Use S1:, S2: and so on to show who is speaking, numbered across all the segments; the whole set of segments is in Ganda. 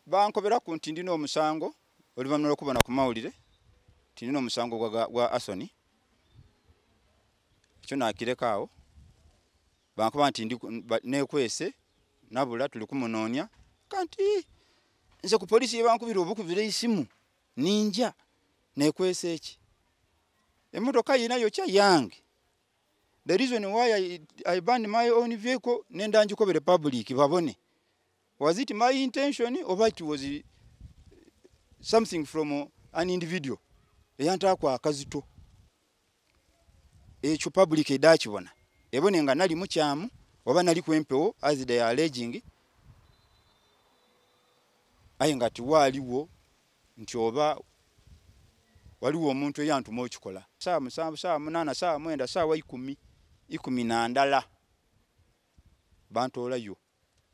S1: bankobera ku nti ndina omusango oluvannyuma lw'okubona ku mawulire nti ndina omusango gwa Asoni. Ekyo nakireka awo. Bankuba nti nekwese nabula tuli kumunoonya kanti nze ku poliisi yebankubira obukubira isimu ninja nekwese eki. Emotoka yinayo kya yange. The reason why I banned my own vehicle nenda njikobere public babone. Was it my intention or it was something from an individual? Eyanta kwa akazito. Ekyo public edakibona. Ebone nga nali mu kyamu oba nali kwempewo as they are alleging. Aye nga tiwaliwo nti oba waliwo omuntu eyantuma okikola. Saa 7, saa 8, saa 9, saa 10 na ndala. Bantolayo.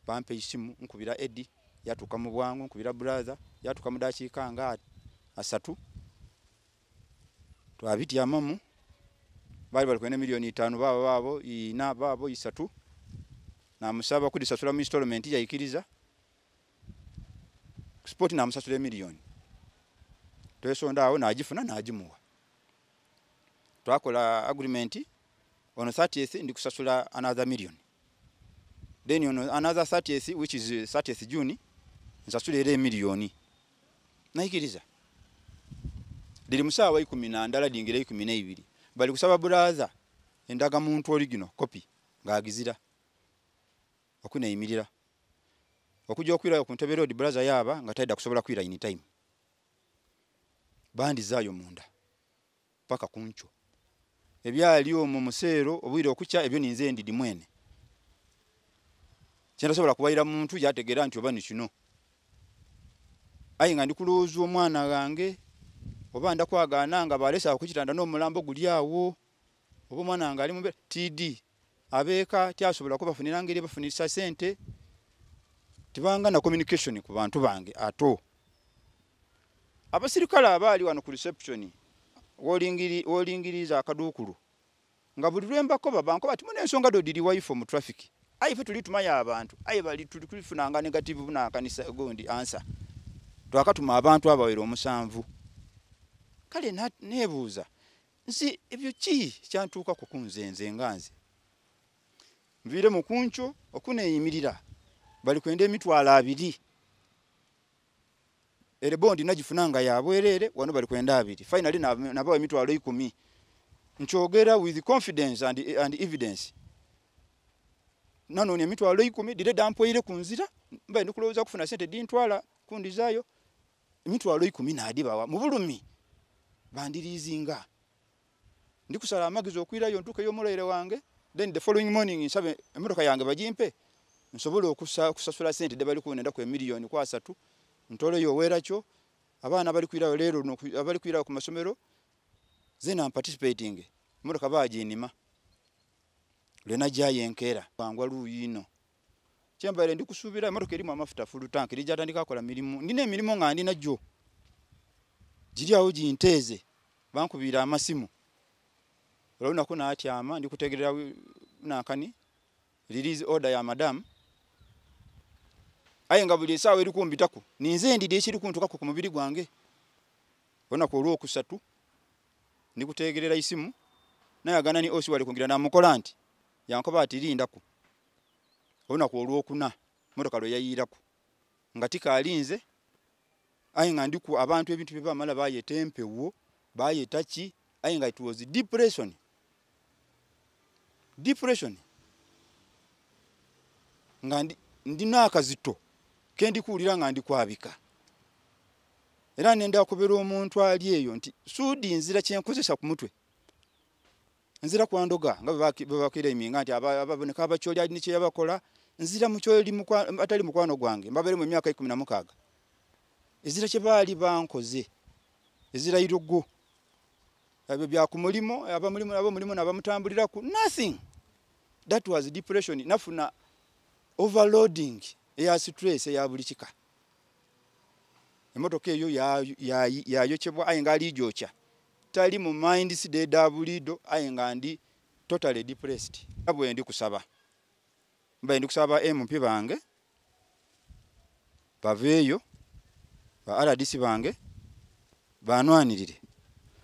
S1: Bampe isimu nkubira Eddie yatuka mu bwangu nkubira brother yatuka mu dakiika nga 3 twabitya mamu bali kwene $5 babo ina babo 3 na musaba kudisasula mu installment yayikiriza sport na musasula $1 twesonda awo najifuna najimuwa twakola agreement on 30th ndi kusasula another $1 million. Then on another 30th, which is 30th June, nsasule $1 million. Naikiriza. Dili musawa 10 na ndala dingira 12. Bali kusaba brother endaga muntu original copy ngagizira. Okuna yimirira. Okujja okwira ku Ntebe Road brother yaba nga taida kusobola kwira in time. Bandi zayo munda. Paka kuncho. Ebyali omwo musero obwire okucha ebyo ninze ndidi mwene. Kyenda sobola kubayira muntu yategera nti oba ni kino. Ayi nga ndikuluzu omwana gange oba ndakwagana nga balesa okukitanda n'omulambo guli awo. Oba omwana nga ali mu TD abeka tyasobola kubafunira ngeri bafunisa sente. Tibanga na communication ku bantu bange ato. Abasirikala abali wano ku reception wolingiriza akadukulu. Nga buli lwembako babanko bati mune ensonga dodiri wife mu traffic. Ayi fe tulituma ya abantu ayi bali tulifunanga negative buna kanisa gondi answer twakatuma abantu abawero 7 kale nebuuza nsi ebyo ki kyantuuka ku kunzenze nganze mvire mu kuncho okuneyimirira bali kwenda $200 ere bondi nagifunanga yabwerere wano bali kwenda 2 finally nabawe $10 nchogera with confidence and evidence. Nano ni $10 dire dampoire kunzira mbaye ndikuloza kufuna sente dintwala kundi zayo $10 na adibawa mu bulumi bandirizinga ndikusala amagizo okwirayo ntuke yo mulere wange then the following morning nsabe emotoka yange bajimpe nsobole okusasula sente de bali kunenda ku $1 million kwa 3 ntole yo weracho abana bali kwirayo lero abali kwirayo ku masomero zena participating emotoka bajinima lena jaye nkera bangwa luyino kyambale ndikusubira emotoka erimu amafuta full tank lijata ndikakola milimu ndine milimo nga ndina jo jiri awo jinteze bankubira amasimu olona kuna atyama ndikutegerera nakani release order ya madam ayenga buli sawa eri kumbitako ninze ndide ekiri kuntuka ku mubiri gwange ona ko lwo kusatu ndikutegerera isimu nayagana ni osi wali kungira na mukolanti yankoba atirindaku ona ko olwokuna motoka lo yayirako ngatika alinze ayinga ndiku abantu ebintu bibamala baye tempewo baye tachi ayinga it was depression ngandi ndina akazito kendi kuulira ngandi kwabika era nenda kubera omuntu ali eyo nti sudi nzira kyenkozesa ku mutwe nzira kwandoga nga babakira eminga nti ababoneka abacholi ali niche yabakola nzira mucholi atali mukwano gwange mbabere mu myaka 16 ezira kye bali bankoze ezira irugo abyo bya kumulimo abamulimo nabamutambulira ku nothing. That was depression nafuna overloading ya stress ya bulikika emotoka eyo ya yochebwa ayinga ali jocha tali mu mind side dabulido ayinga ndi totally depressed abwe ndi kusaba mbaye ndi kusaba MP bange baveyo ba RDC bange banwanirire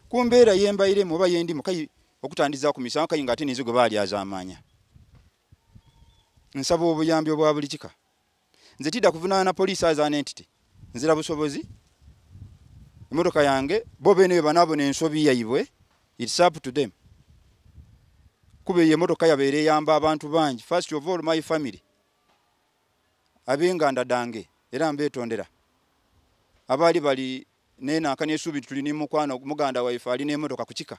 S1: kumbeera yembaire muba yendi mukayi okutandiza ku misango kayinga ate nizo gobali azamanya nsaba obuyambi obwa buli kika nze tidda kuvunaana police as an entity nzira busobozi emotoka yange bo bene banabona ensobi yaibwe it's up to them kube ye motoka yabeere yamba abantu bangi first of all my family abenganda dange era mbetondera abali bali nena akanye subi tulini mukwano muganda waifa ali ne motoka kuchika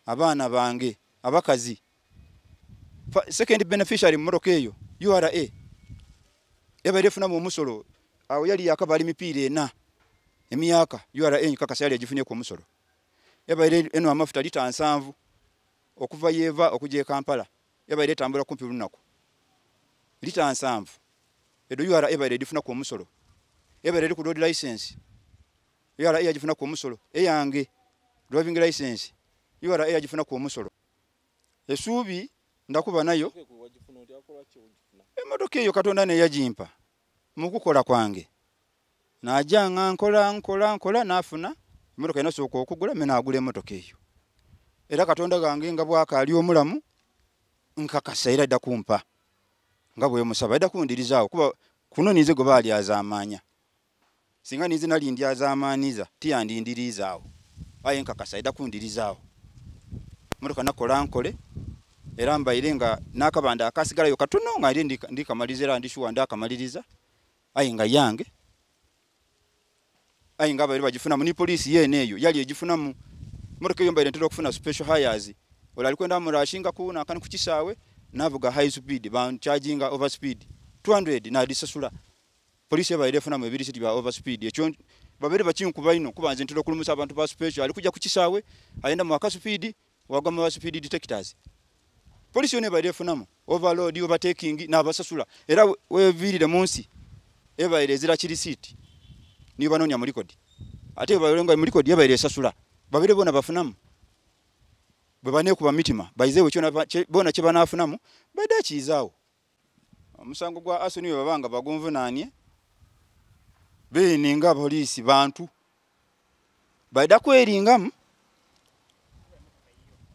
S1: abana bange abakazi second beneficiary motoka eyo URA yabarefuna mu musolo awo yali yakabali mipire na emiyaka URA nkaka yali agifunye ku musolo yabaire eno amafuta lita 7 okuva yeva okuje Kampala yabaire tambula kumpi lunako lita 7 edo URA yabaire edifuna ku musolo yabaire ku road license URA yagifuna ku musolo eyange driving license URA yagifuna ku musolo esubi ndakuba nayo emotoka eyo Katonda ne yagimpa mukukola kwange najanga nkola nafuna emotoka ino soko okugula mena agule emotoka eyo era Katonda gange nga bwaka ali omulamu nkakasa era dda kumpa nga bwe musaba dda kundirizawo kuba kuno nize go bali azamanya singa nize nali ndi azamaniza tiyandi ndirizawo aye nkakasa dda kundirizawo emotoka nakola nkole era mbaire nga nakabanda akasigala yo katono nga ndi kamalizira ndi shuwa ndakamaliriza aye nga yange aye nga bali bagifuna mu ni police yene eyo yali egifuna mu motoka yo mbaire ntero kufuna special hires ola alikwenda mu rashinga ku na kan kukisawe navuga high speed ban charging over speed 200 na disasula police yabaire funa mu ebirisi bya over speed ekyo babere bakinkuba ino kubanze ntero kulumusa abantu ba special alikuja kukisawe ayenda mu aka speed wagwa mu speed detectors police yone baire funa mu overload overtaking na basasula era wevirire munsi ebaire zira kirisiti ni banonya mu record ate balenga mu record yabaire sasula babire bona bafunamu bebane kuba mitima baizewe kyona bona kye banafunamu bada kizaawo omusango gwa asoni babanga bagonvunanye beninga police bantu bada kweringamu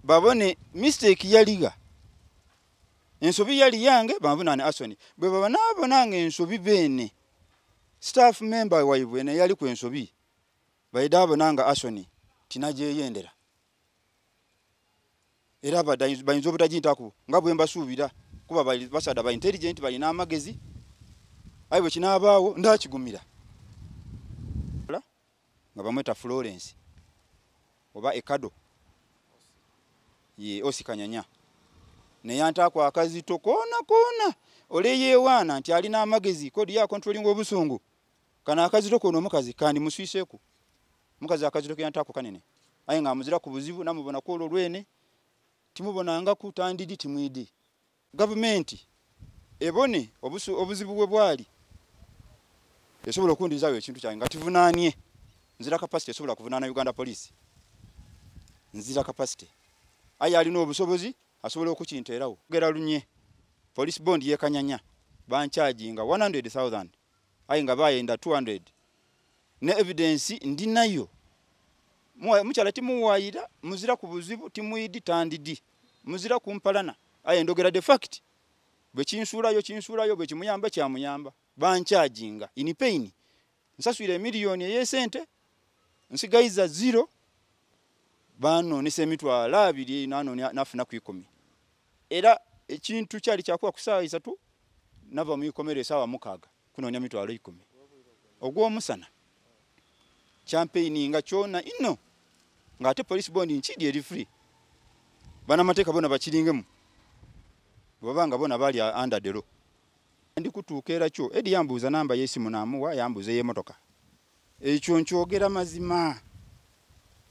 S1: babone mistake yaliga ensobi yali yange bavunane asoni bwe babanabo nange ensobi bene staff member waibwe ne yali ku ensobi baidabo nanga asoni tinaje yendera era bayinzo butajintako ngabwe mbasubira kuba bali basada ba intelligent bali na magezi ayibo kinabaawo ndakigumira nga bamweta Florence oba Ekado ye osikanyanya ne yantako akazito kona oleye wana nti ali na magezi kodi ya controlling obusungu kana akazito kono mukazi kandi muswiseku mukazi akazito kyantako kanene ayi nga muzira ku buzibu namubona ko lwene timubona nga kutandidi timwidi government ebone obuzibu bwe bwali esobola kundizayo ekintu kyange ngativunanye nzira capacity esobola kuvunana Uganda police nzira capacity ayi ali no busobozi asobola okukinteerawo gera lunye police bond yekanyanya bancharginga 100,000 ayi nga bayenda 200 ne evidence ndinayo muchala timuwayira muzira ku buzibu timwidi tandidi muzira kumpalana ayi ndogera the fact bwe kinsulayo bwe kimuyamba kyamuyamba bancharginga in pain nsaswire milioni yesente nsigaiza 0 bano nise mitwala 2 nano nafuna ku 10 era ekintu kyali kyakuwa kusawa 3 nava mu ikomere sawa mukaga kunonya mitwalo 10 ogwo musana campaign nga chona ino ngate police bond nchidi eri free bana mateka bona bachiringemu babanga bona bali under the law ndi kutukera kyo edi yambuza namba yesimu namuwa yambuze ye motoka ekyo nkyogera mazima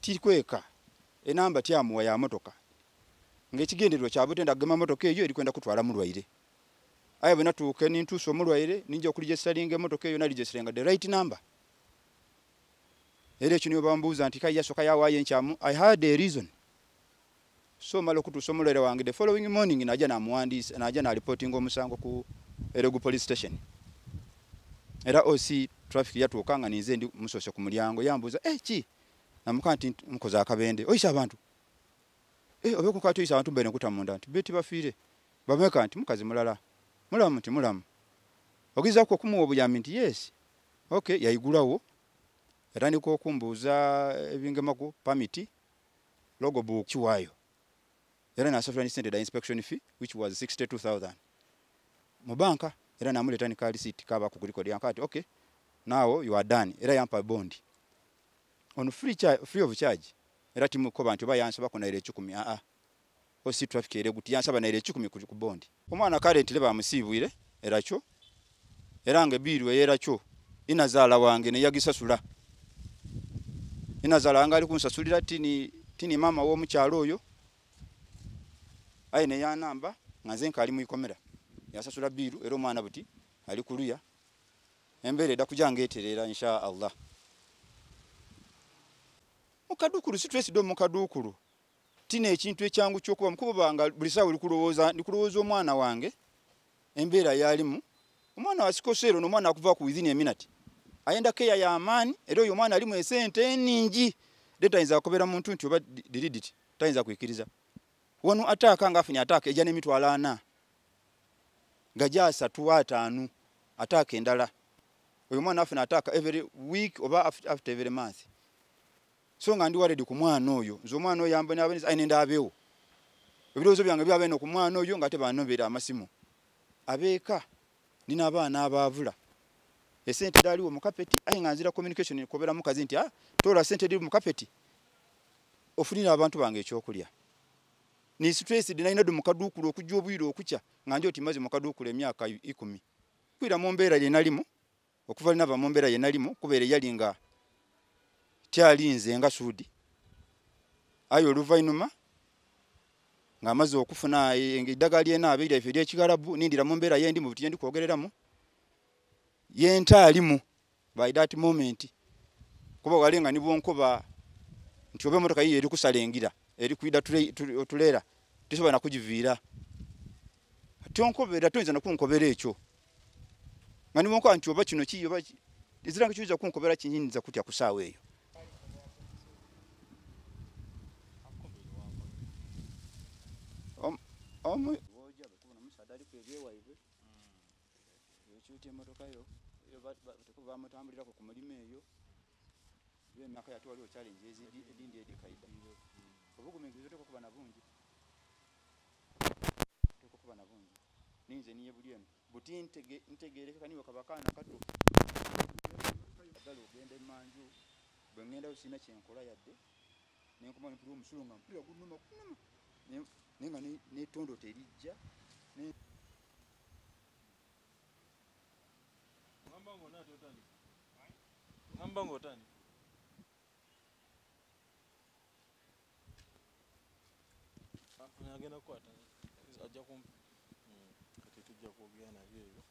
S1: tikweka enamba tyamuwa ya motoka ngekigenderwa kyabutenda gema motoka eyo eri kwenda kutwala mulwaire aye bena tuke nintuso mulwaire ninja okuligestaringa motoka eyo naligeserenga the right number ere kino bambuza nti kaya soka yawaye nchamu I had a reason so malo kutuso mulwaire wange the following morning naja na muhandisi naja na reporting omusango ku Eregu police station era OC traffic yatuuka nga ninze ndi musose ku mulyango yambuuza ki namuka nti nkoza akabende oyisa abantu obe kukati oyisa abantu mbere nkutamunda nti beti bafiire bameka nti mukazi mulala mulamu nti mulamu ogiza ko kumuwa obuyambi nti yes okay yayigulawo era niko kumbuuza ebingemako permit logo book kiwayo era nasafira ni sente da inspection fee which was 62,000 mu banka era namuleta ni card receipt kaba ku record yankati okay now you are done era yampa bond on free of charge era timu ko bantu bayansa bakona ile 10 osi traffic ere guti yansa bana ile 10 ku bond omwana currently bamusibwire era cho era nge biru era cho inazala wange ne yagisasula inazala anga ali kunsasulira tini mama wo mukyalo oyo aine ya namba ngazenka ali muikomera yasasula biru ero mwana buti ali kuluya embere da kujanga eterera insha Allah mukadukuru stress do mukadukuru tine ekintu ekyangu kyokuba mukubanga bulisawo likulowooza omwana wange embera yalimu omwana wasikosero no mwana akuva ku within a minute ayenda keya ya amani ero oyo mwana alimu esente ningi data inza kobera muntu nti oba delete tayinza kuikiriza wanu ataka ngafunya ataka ejane mitwalo 4 gajasa 5 ataka endala oyo mwana afuna ataka every week oba after every month so nga ndi waredi ku mwana oyo nzo mwana oyo yamba n'abenza ainenda abewo ebirozo byange byabe no ku mwana oyo ngate banobera amasimu abeka nina abaana abavula esente daliwo mu kapeti ayinganzira communication kobera mukazi nti tola sente dali mu kapeti ofunira abantu bange ekyokulya ni stress dinaina do mukadukulu okujja obwiro okukya nganje otimaze mukadukulu emyaka 10 kwira mu mbeera ye nalimo okuva linava mu mbeera ye nalimo kubeere yalinga tyalinze nga sudi ayo oluvainuma ngamaze okufuna edagali ena abeera ifedi ekigalabu nindira mu mbeera yendi mu biti ndi kwogereramu yenta alimu by that moment kuba walenga ni bonkoba nti obe motoka yiye eri kusalengira eri kuida tulera tisoba na kujivira tionkobera tonza na kunkobera ekyo ngani monko anti oba kino kiyo ba iziranga kiza kunkobera kinyinza kutya kusawe eyo woja bakubona musadali kwebyewa ibe yochuti motoka yo tukuba mutambulira ku mulime eyo ye myaka yatu waliwo challenge ezindi edikaida obugumigizo toko kuba na bungi ninze niye bulieno buti ntegereka kani wakabakana kato dalo gende manju bengenda usina kyenkola yadde nenkoma mpiro omusulunga mpira gunuma nenga ne tondo terijja ne
S2: ngambango nato tani ngambango tani agenda kwata ajja kumpa kati tujja kwogera nabyo ebyo